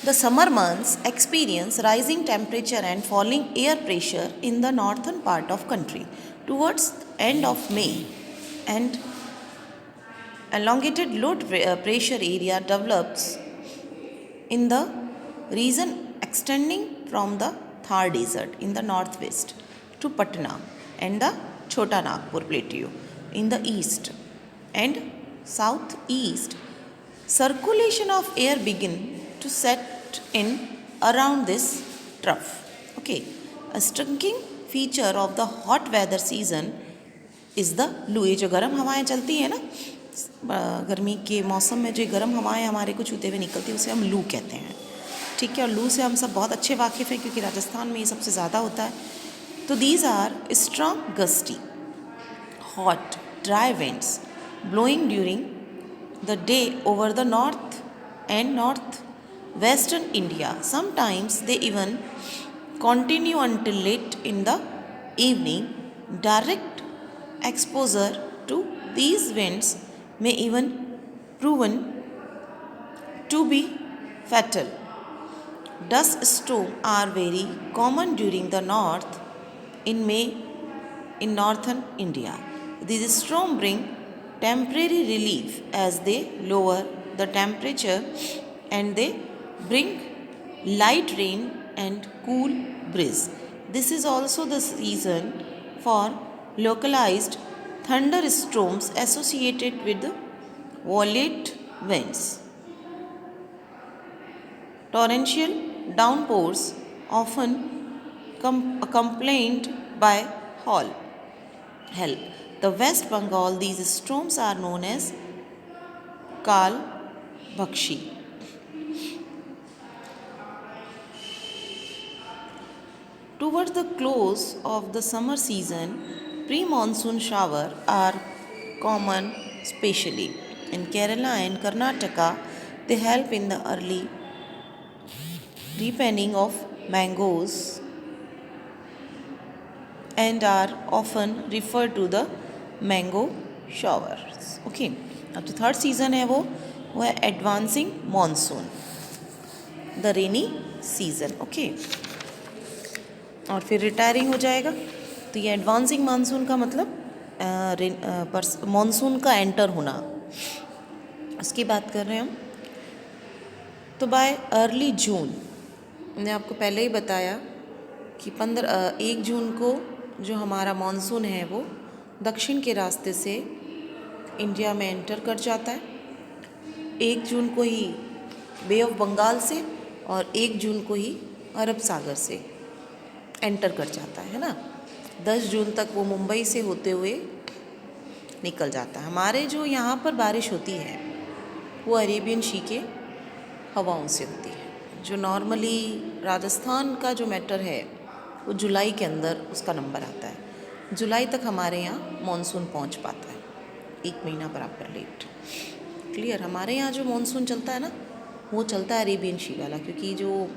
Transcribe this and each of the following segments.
The summer months experience rising temperature and falling air pressure in the northern part of country. Towards the end of May, and elongated low pressure area develops in the region extending from the Thar Desert in the northwest to Patna and the Chota Nagpur Plateau in the east and southeast. Circulation of air begin to set in around this trough. Okay, a striking feature of the hot weather season is the लू. ये जो गर्म हवाएं चलती हैं ना गर्मी के मौसम में, जो गर्म हवाएं हमारे को छूते हुए निकलती हैं उसे हम लू कहते हैं. ठीक है, और लू से हम सब बहुत अच्छे वाकिफ़ हैं क्योंकि राजस्थान में ये सबसे ज़्यादा होता है. तो these are strong gusty hot dry winds blowing during the day over the north and northwestern India. Sometimes they even continue until late in the evening. Direct exposure to these winds may even proven to be fatal. Dust storms are very common during the north in May in northern India. These storms bring temporary relief as they lower the temperature and they bring light rain and cool breeze. This is also the season for localized thunderstorms associated with violent winds. Torrential downpours often accompanied by hail. The West Bengal, these storms are known as Kal Bakshi. Towards the close of the summer season, pre-monsoon showers are common, especially in Kerala and Karnataka. They help in the early ripening of mangoes and are often referred to the mango showers. Okay, अब जो third season है वो है advancing monsoon, the rainy season. Okay, और फिर retiring हो जाएगा. तो ये एडवांसिंग मानसून का मतलब मॉनसून का एंटर होना, उसकी बात कर रहे हैं हम. तो बाय अर्ली जून, मैंने आपको पहले ही बताया कि 1 जून को जो हमारा मॉनसून है वो दक्षिण के रास्ते से इंडिया में एंटर कर जाता है. 1 जून को ही बे ऑफ बंगाल से और 1 जून को ही अरब सागर से एंटर कर जाता है ना. 10 जून तक वो मुंबई से होते हुए निकल जाता है. हमारे जो यहाँ पर बारिश होती है वो अरेबियन सी के हवाओं से होती है. जो नॉर्मली राजस्थान का जो मैटर है वो जुलाई के अंदर उसका नंबर आता है. जुलाई तक हमारे यहाँ मॉनसून पहुँच पाता है, 1 महीना बराबर लेट. क्लियर. हमारे यहाँ जो मॉनसून चलता है ना वो चलता है अरेबियन सी वाला, क्योंकि जो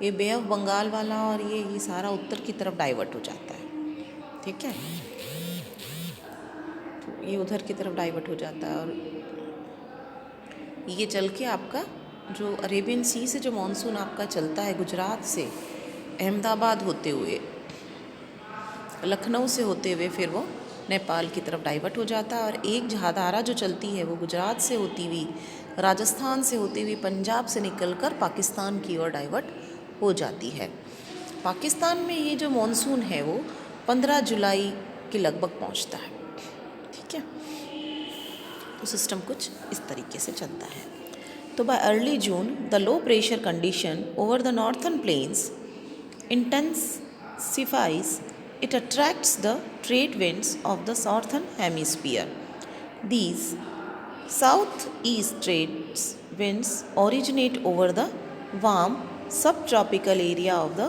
ये बे ऑफ बंगाल वाला और ये सारा उत्तर की तरफ डाइवर्ट हो जाता है. ठीक है, तो ये उधर की तरफ डाइवर्ट हो जाता है और ये चल के आपका जो अरेबियन सी से जो मॉनसून आपका चलता है गुजरात से अहमदाबाद होते हुए लखनऊ से होते हुए फिर वो नेपाल की तरफ डाइवर्ट हो जाता है. और एक धारा जो चलती है वो गुजरात से होती हुई राजस्थान से होती हुई पंजाब से निकलकर पाकिस्तान की ओर डाइवर्ट हो जाती है. पाकिस्तान में ये जो मॉनसून है वो 15 जुलाई के लगभग पहुंचता है. ठीक है, तो सिस्टम कुछ इस तरीके से चलता है. तो by early June the low pressure condition over the northern plains intensifies. It attracts the trade winds of the southern hemisphere. These southeast trade winds originate over the warm subtropical area of the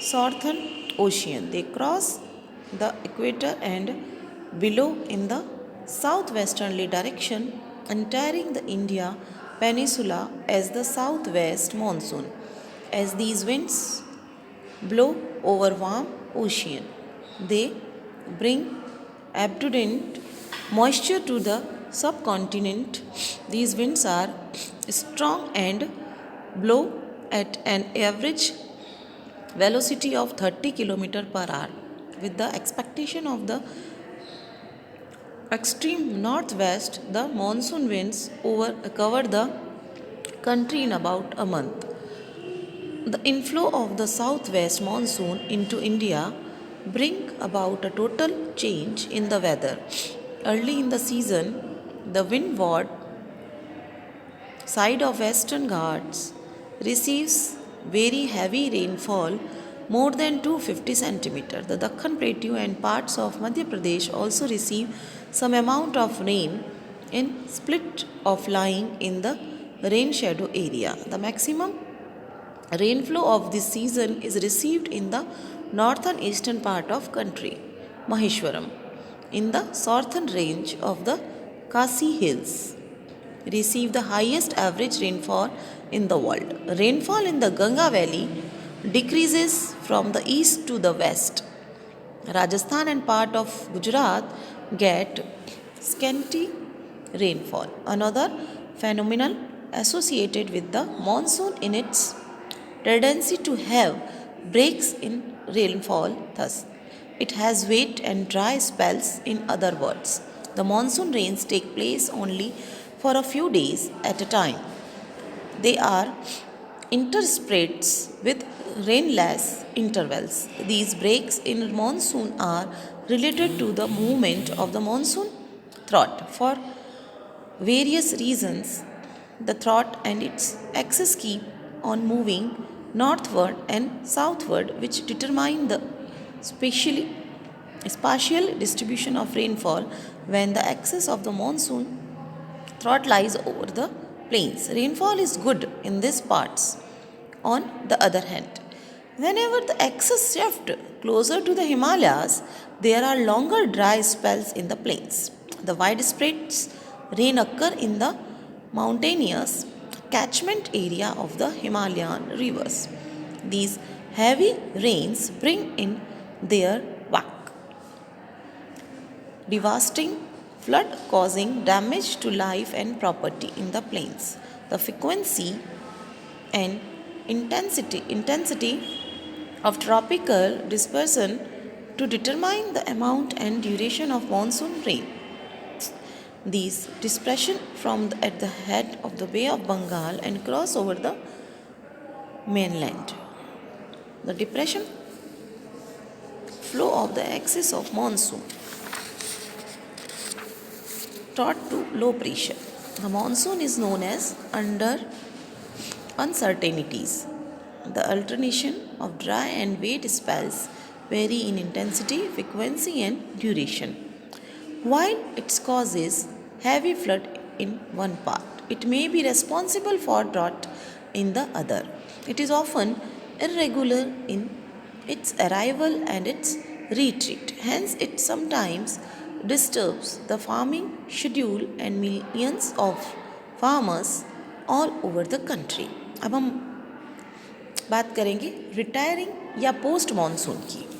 southern ocean. They cross the equator and below in the southwesterly direction, entering the India peninsula as the southwest monsoon. As these winds blow over warm ocean, they bring abundant moisture to the subcontinent. These winds are strong and blow at an average velocity of 30 km per hour, with the expectation of the extreme northwest. The monsoon winds cover the country in about a month. The inflow of the southwest monsoon into India bring about a total change in the weather. Early in the season, the windward side of Western Ghats receives very heavy rainfall, more than 250 centimeter. The Dakhan Plateau and parts of Madhya Pradesh also receive some amount of rain in split of lying in the rain shadow area. The maximum rainflow of this season is received in the northern eastern part of country, Maheshwaram, in the southern range of the Khasi Hills receive the highest average rainfall in the world. Rainfall in the Ganga Valley decreases from the east to the west. Rajasthan and part of Gujarat get scanty rainfall. Another phenomenon associated with the monsoon in its tendency to have breaks in rainfall. Thus, it has wet and dry spells. In other words, the monsoon rains take place only for a few days at a time. They are interspersed with rainless intervals. These breaks in monsoon are related to the movement of the monsoon throat. For various reasons, the throat and its axis keep on moving northward and southward, which determine the spatial distribution of rainfall. When the axis of the monsoon throat lies over the plains, rainfall is good in these parts. On the other hand, whenever the axis shifts closer to the Himalayas, there are longer dry spells in the plains. The widespread rain occur in the mountainous catchment area of the Himalayan rivers. These heavy rains bring in their wake devastating flood, causing damage to life and property in the plains. The frequency and intensity of tropical dispersion to determine the amount and duration of monsoon rain. These dispersion at the head of the Bay of Bengal and cross over the mainland. The depression flow of the axis of monsoon taught to low pressure. The monsoon is known as under uncertainties. The alternation of dry and wet spells vary in intensity, frequency, and duration. While it causes heavy flood in one part, it may be responsible for drought in the other. It is often irregular in its arrival and its retreat. Hence, it sometimes disturbs the farming schedule and millions of farmers all over the country. अब हम बात करेंगे retiring या post monsoon की.